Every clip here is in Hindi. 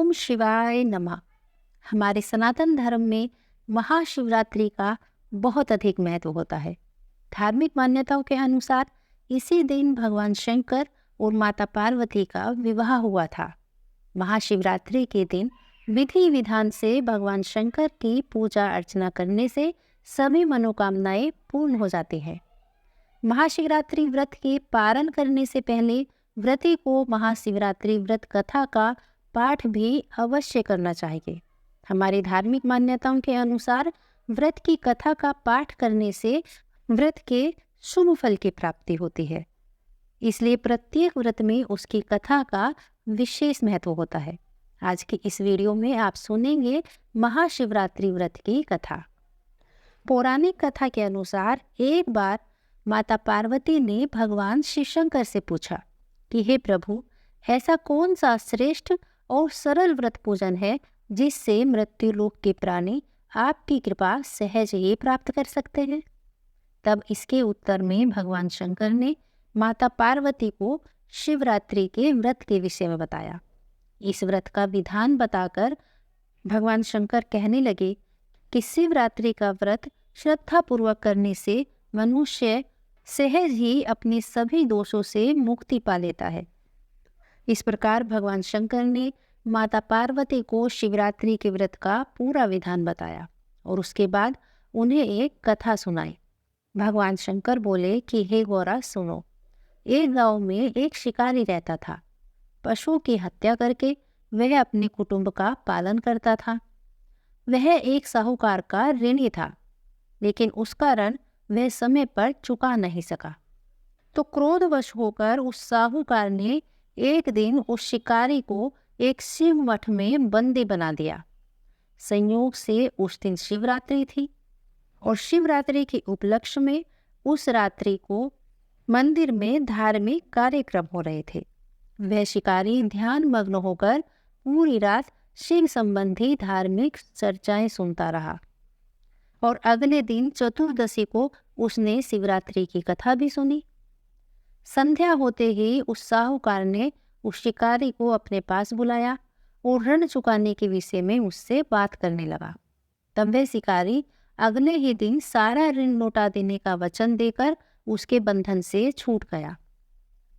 ओम शिवाय नमः। हमारे सनातन धर्म में महाशिवरात्रि का बहुत अधिक महत्व होता है। धार्मिक मान्यताओं के अनुसार इसी दिन भगवान शंकर और माता पार्वती का विवाह हुआ था। महाशिवरात्रि के दिन विधि विधान से भगवान शंकर की पूजा अर्चना करने से सभी मनोकामनाएं पूर्ण हो जाती हैं। महाशिवरात्रि व्रत के पारण करने से पहले व्रती को महाशिवरात्रि व्रत कथा का पाठ भी अवश्य करना चाहिए। हमारी धार्मिक मान्यताओं के अनुसार व्रत की कथा का पाठ करने से व्रत के शुभ फल की प्राप्ति होती है, इसलिए प्रत्येक व्रत में उसकी कथा का विशेष महत्व होता है। आज की इस वीडियो में आप सुनेंगे महाशिवरात्रि व्रत की कथा। पौराणिक कथा के अनुसार एक बार माता पार्वती ने भगवान शिव शंकर से पूछा कि हे प्रभु, ऐसा कौन सा श्रेष्ठ और सरल व्रत पूजन है जिससे मृत्यु लोक के प्राणी आपकी कृपा सहज ही प्राप्त कर सकते हैं। तब इसके उत्तर में भगवान शंकर ने माता पार्वती को शिवरात्रि के व्रत के विषय में बताया। इस व्रत का विधान बताकर भगवान शंकर कहने लगे कि शिवरात्रि का व्रत श्रद्धापूर्वक करने से मनुष्य सहज ही अपने सभी दोषों से मुक्ति पा लेता है। इस प्रकार भगवान शंकर ने माता पार्वती को शिवरात्रि के व्रत का पूरा विधान बताया और उसके बाद उन्हें एक कथा सुनाई। भगवान शंकर बोले कि हे गौरा सुनो, एक गांव में एक शिकारी रहता था। पशुओं की हत्या करके वह अपने कुटुंब का पालन करता था। वह एक साहूकार का ऋणी था, लेकिन उसका ऋण वह समय पर चुका नहीं सका। तो क्रोधवश होकर उस साहूकार ने एक दिन उस शिकारी को एक शिव मठ में बंदी बना दिया। संयोग से उस दिन शिवरात्रि थी और शिवरात्रि के उपलक्ष्य में उस रात्रि को मंदिर में धार्मिक कार्यक्रम हो रहे थे। वह शिकारी ध्यान मग्न होकर पूरी रात शिव संबंधी धार्मिक चर्चाएं सुनता रहा और अगले दिन चतुर्दशी को उसने शिवरात्रि की कथा भी सुनी। संध्या होते ही उस साहूकार ने उस शिकारी को अपने पास बुलाया और ऋण चुकाने के विषय में उससे बात करने लगा। तब वह शिकारी अगले ही दिन सारा ऋण लौटा देने का वचन देकर उसके बंधन से छूट गया।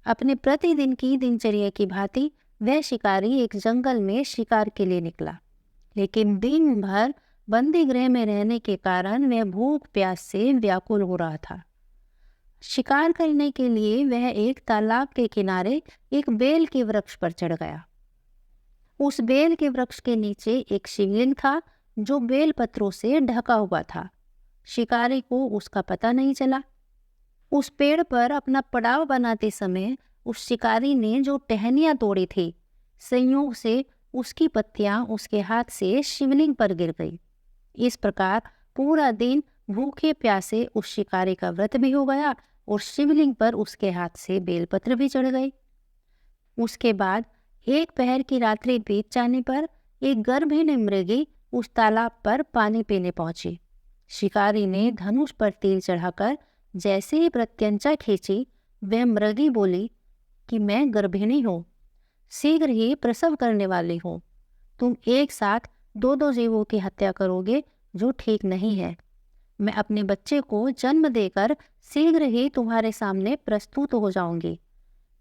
अपने प्रतिदिन की दिनचर्या की भांति वह शिकारी एक जंगल में शिकार के लिए निकला, लेकिन दिन भर बंदी गृह में रहने के कारण वह भूख प्यास से व्याकुल हो रहा था। शिकार करने के लिए वह एक तालाब के किनारे एक बेल के वृक्ष पर चढ़ गया। उस बेल के वृक्ष के नीचे एक शिवलिंग था जो बेल पत्रों से ढका हुआ था। शिकारी को उसका पता नहीं चला। उस पेड़ पर अपना पड़ाव बनाते समय उस शिकारी ने जो टहनियां तोड़ी थी, संयोग से उसकी पत्तियां उसके हाथ से शिवलिंग पर गिर गई। इस प्रकार पूरा दिन भूखे प्यासे उस शिकारी का व्रत भी हो गया और शिवलिंग पर उसके हाथ से बेलपत्र भी चढ़ गए। उसके बाद एक पहर की रात्रि बीत जाने पर एक गर्भिणी मृगी उस तालाब पर पानी पीने पहुंची। शिकारी ने धनुष पर तीर चढ़ाकर जैसे ही प्रत्यंचा खींची, वह मृगी बोली कि मैं गर्भिणी हूँ, शीघ्र ही प्रसव करने वाली हूँ। तुम एक साथ दो जीवों की हत्या करोगे, जो ठीक नहीं है। मैं अपने बच्चे को जन्म देकर शीघ्र ही तुम्हारे सामने प्रस्तुत हो जाऊंगी।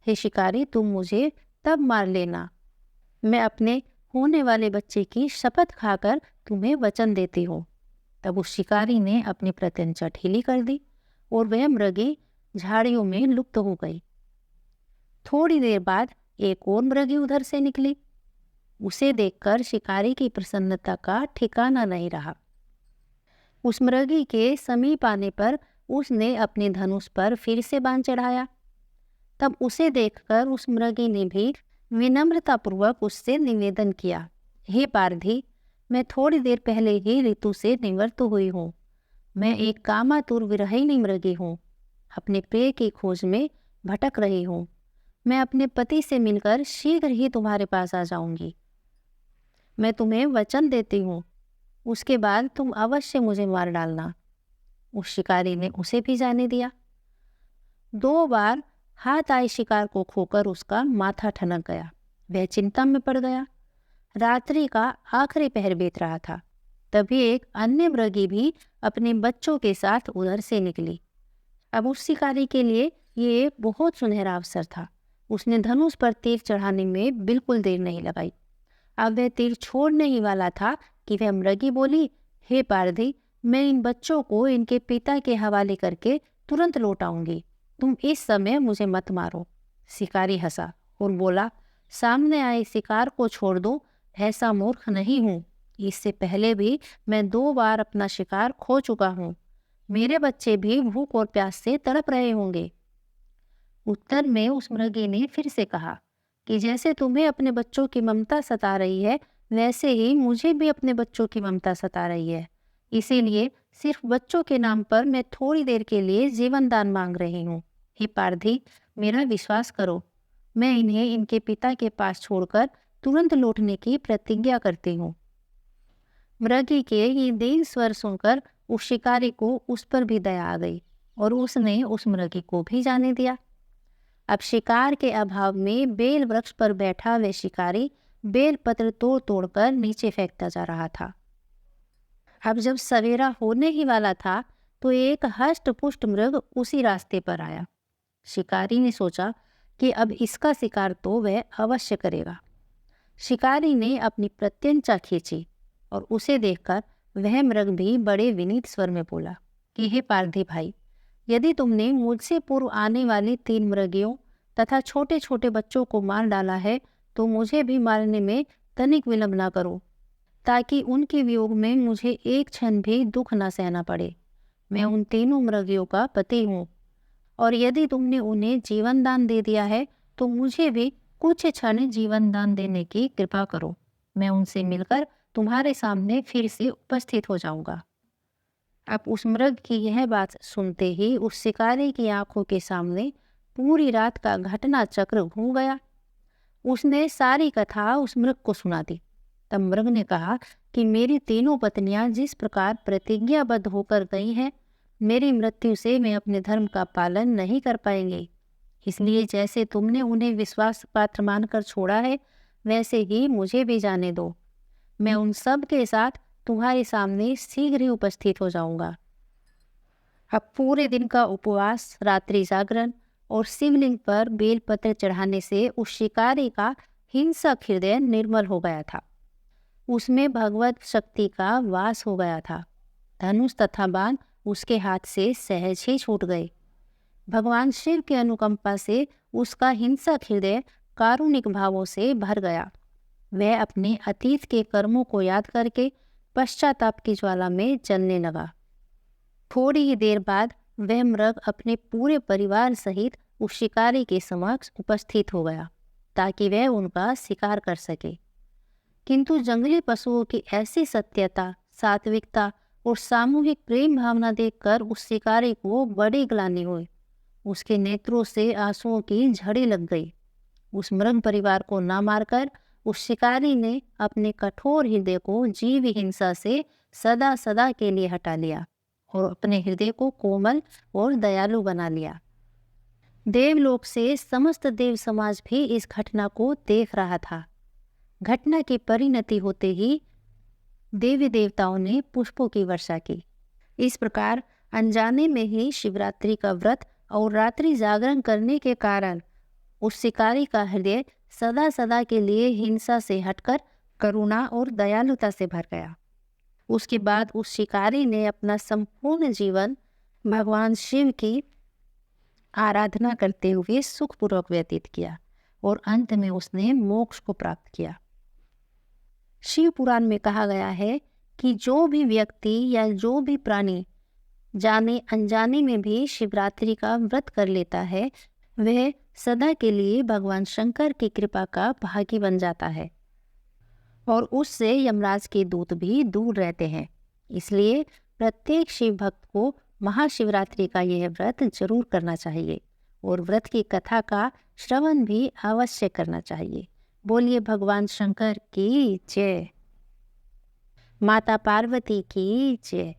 हे शिकारी, तुम मुझे तब मार लेना। मैं अपने होने वाले बच्चे की शपथ खाकर तुम्हें वचन देती हूँ। तब उस शिकारी ने अपनी प्रत्यंचा ढीली कर दी और वह मृगी झाड़ियों में लुप्त हो गई। थोड़ी देर बाद एक और मृगी उधर से निकली। उसे देखकर शिकारी की प्रसन्नता का ठिकाना नहीं रहा। उस मृगी के समीप आने पर उसने अपने धनुष पर फिर से बाण चढ़ाया। तब उसे देखकर उस मृगी ने भी विनम्रतापूर्वक उससे निवेदन किया, हे पारधी, मैं थोड़ी देर पहले ही ऋतु से निवृत्त हुई हूँ। मैं एक कामातुर विरहिणी मृगी हूँ, अपने प्रिय की खोज में भटक रही हूँ। मैं अपने पति से मिलकर शीघ्र ही तुम्हारे पास आ जाऊंगी। मैं तुम्हें वचन देती हूँ, उसके बाद तुम अवश्य मुझे मार डालना। उस शिकारी ने उसे भी जाने दिया। 2 बार हाथ आए शिकार को खोकर उसका माथा ठनक गया। वह चिंता में पड़ गया। रात्रि का आखिरी पहर बीत रहा था। तभी एक अन्य मृगी भी अपने बच्चों के साथ उधर से निकली। अब उस शिकारी के लिए ये एक बहुत सुनहरा अवसर था। उसने धनुष पर तीर चढ़ाने में बिल्कुल देर नहीं लगाई। अब वह तीर छोड़ने ही वाला था कि वह मृगी बोली, हे पारधी, मैं इन बच्चों को इनके पिता के हवाले करके तुरंत लौट आऊंगी। तुम इस समय मुझे मत मारो। शिकारी हंसा और बोला, सामने आए शिकार को छोड़ दो, ऐसा मूर्ख नहीं हूं। इससे पहले भी मैं 2 बार अपना शिकार खो चुका हूं। मेरे बच्चे भी भूख और प्यास से तड़प रहे होंगे। उत्तर में उस मृगी ने फिर से कहा कि जैसे तुम्हें अपने बच्चों की ममता सता रही है, वैसे ही मुझे भी अपने बच्चों की ममता सता रही है। इसीलिए सिर्फ बच्चों के नाम पर मैं थोड़ी देर के लिए जीवन दान मांग रही हूँ। हे पारधी, मेरा विश्वास करो, मैं इन्हें इनके पिता के पास छोड़कर तुरंत लौटने की प्रतिज्ञा करती हूँ। मृगी के ये दीन स्वर सुनकर उस शिकारी को उस पर भी दया आ गई और उसने उस मृगी को भी जाने दिया। अब शिकार के अभाव में बेल वृक्ष पर बैठा वह शिकारी बेल पत्र तोड़ तोड़कर नीचे फेंकता जा रहा था। अब जब सवेरा होने ही वाला था तो एक हष्ट पुष्ट मृग उसी रास्ते पर आया। शिकारी ने सोचा कि अब इसका शिकार तो वह अवश्य करेगा। शिकारी ने अपनी प्रत्यंचा खींची और उसे देखकर वह मृग भी बड़े विनीत स्वर में बोला कि हे पारधी भाई, यदि तुमने मुझसे पूर्व आने वाली 3 मृगियों तथा छोटे छोटे बच्चों को मार डाला है तो मुझे भी मारने में तनिक विलंब न करो, ताकि उनके वियोग में मुझे एक क्षण भी दुख न सहना पड़े। मैं उन तीनों मृगियों का पति हूँ और यदि तुमने उन्हें जीवन दान दे दिया है तो मुझे भी कुछ क्षण जीवन दान देने की कृपा करो। मैं उनसे मिलकर तुम्हारे सामने फिर से उपस्थित हो जाऊंगा। अब उस मृग की यह बात सुनते ही उस शिकारी की आंखों के सामने पूरी रात का घटना चक्र घूम गया। उसने सारी कथा उस मृग को सुना दी। तब मृग ने कहा कि मेरी तीनों पत्नियां जिस प्रकार प्रतिज्ञाबद्ध होकर गई हैं, मेरी मृत्यु से मैं अपने धर्म का पालन नहीं कर पाएंगे। इसलिए जैसे तुमने उन्हें विश्वास पात्र मानकर छोड़ा है, वैसे ही मुझे भी जाने दो। मैं उन सब के साथ तुम्हारे सामने शीघ्र ही उपस्थित हो जाऊंगा। अब पूरे दिन का उपवास, रात्रि जागरण और शिवलिंग पर बेलपत्र चढ़ाने से उस शिकारी का हिंसक हृदय निर्मल हो गया था। उसमें भगवत शक्ति का वास हो गया था। धनुष तथा बाण उसके हाथ से सहज ही छूट गए। भगवान शिव की अनुकंपा से उसका हिंसक हृदय कारुणिक भावों से भर गया। वह अपने अतीत के कर्मों को याद करके पश्चाताप की ज्वाला में जलने लगा। थोड़ी ही देर बाद वह मृग अपने पूरे परिवार सहित उस शिकारी के समक्ष उपस्थित हो गया ताकि वह उनका शिकार कर सके। किंतु जंगली पशुओं की ऐसी सत्यता, सात्विकता और सामूहिक प्रेम भावना देखकर उस शिकारी को बड़ी ग्लानि हुई। उसके नेत्रों से आंसुओं की झड़ी लग गई। उस मृग परिवार को न मारकर उस शिकारी ने अपने कठोर हृदय को जीव हिंसा से सदा सदा के लिए हटा लिया और अपने हृदय को कोमल और दयालु बना लिया। देवलोक से समस्त देव समाज भी इस घटना को देख रहा था। घटना की परिणति होते ही देवी देवताओं ने पुष्पों की वर्षा की। इस प्रकार अनजाने में ही शिवरात्रि का व्रत और रात्रि जागरण करने के कारण उस शिकारी का हृदय सदा सदा के लिए हिंसा से हटकर करुणा और दयालुता से भर गया। उसके बाद उस शिकारी ने अपना संपूर्ण जीवन भगवान शिव की आराधना करते हुए सुखपूर्वक व्यतीत किया और अंत में उसने मोक्ष को प्राप्त किया। शिव पुराण में कहा गया है कि जो भी व्यक्ति या जो भी प्राणी जाने अनजाने में भी शिवरात्रि का व्रत कर लेता है, वह सदा के लिए भगवान शंकर की कृपा का भागी बन जाता है और उससे यमराज के दूत भी दूर रहते हैं। इसलिए प्रत्येक शिव भक्त को महाशिवरात्रि का यह व्रत जरूर करना चाहिए और व्रत की कथा का श्रवण भी अवश्य करना चाहिए। बोलिए भगवान शंकर की जय। माता पार्वती की जय।